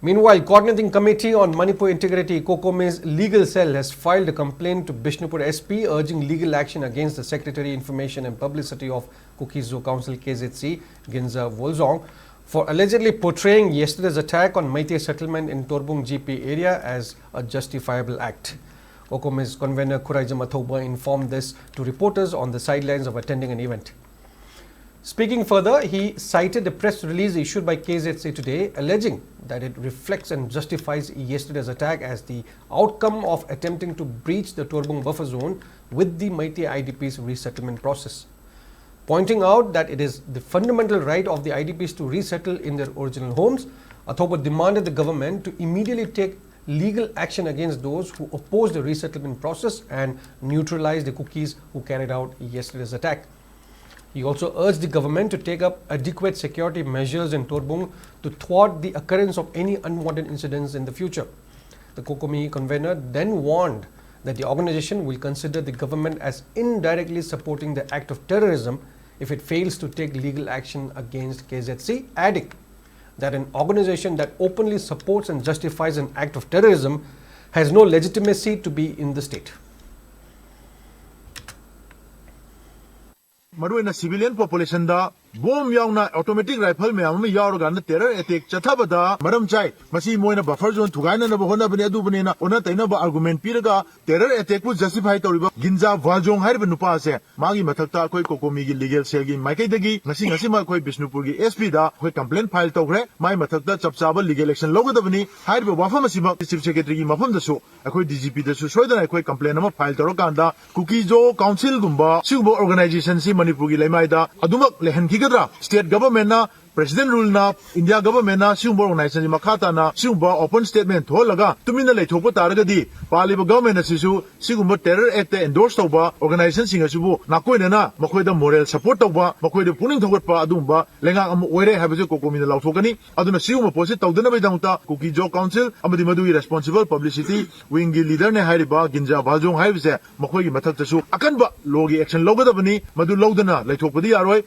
Meanwhile, Coordinating Committee on Manipur Integrity, Cocomi's legal cell has filed a complaint to Bishnupur SP urging legal action against the Secretary Information and Publicity of Kuki-Zo Council KZC, Ginza Vualzong, for allegedly portraying yesterday's attack on Meitei settlement in Torbung GP area as a justifiable act. Cocomi's convener Khuraijam Athoba informed this to reporters on the sidelines of attending an event. Speaking further, he cited a press release issued by KZC today alleging that it reflects and justifies yesterday's attack as the outcome of attempting to breach the Torbung buffer zone with the Meitei IDP's resettlement process. Pointing out that it is the fundamental right of the IDPs to resettle in their original homes, Athoba demanded the government to immediately take legal action against those who opposed the resettlement process and neutralize the Kukis who carried out yesterday's attack. He also urged the government to take up adequate security measures in Torbung to thwart the occurrence of any unwanted incidents in the future. The Cocomi convener then warned that the organization will consider the government as indirectly supporting the act of terrorism if it fails to take legal action against KZC, adding that an organization that openly supports and justifies an act of terrorism has no legitimacy to be in the state. Maruina civilian population da bomb yauna automatic rifle me am yaurgan terror attack chathabada maram chai masi moina buffer zone thugaina na bahona bane adu bane na ona taina ba argument piraga terror attack pu justify toriba Ginza Vualzong hairiba nupa se magi mathakta koi Cocomi gi legal cell gi maikai dagi ngasi ma koi Bishnupur gi SP da koi complaint file tawre mai mathakta chapchaba legal action logadabani hairiba wafam asima chief secretary gi mafam da su akoi DGP da su soidana koi complaint ama file tawrokanda Kuki-Zo council gumba sigumba organization si Manipur gi laimai da adumak lehan ki state government na president rule na India government na sigumba organization makata na sigumba open statement tholaga tumina leithokpa taragadi paliba government na sisu sigumba terror act endorse tawba organization singa subu nakoina na makoida moral support tawba makoida puning thogotpa adumba lenga am oire habeje Cocomi na lauthokani aduna sigumba posit tawdana bai dangta Kuki-Zo council amadi madui responsible publicity wing gi leader ne hairiba Ginza Vualzong haibse makoigi mathakta su akanba logi action logadabani madu lodana leithokpadi yaroi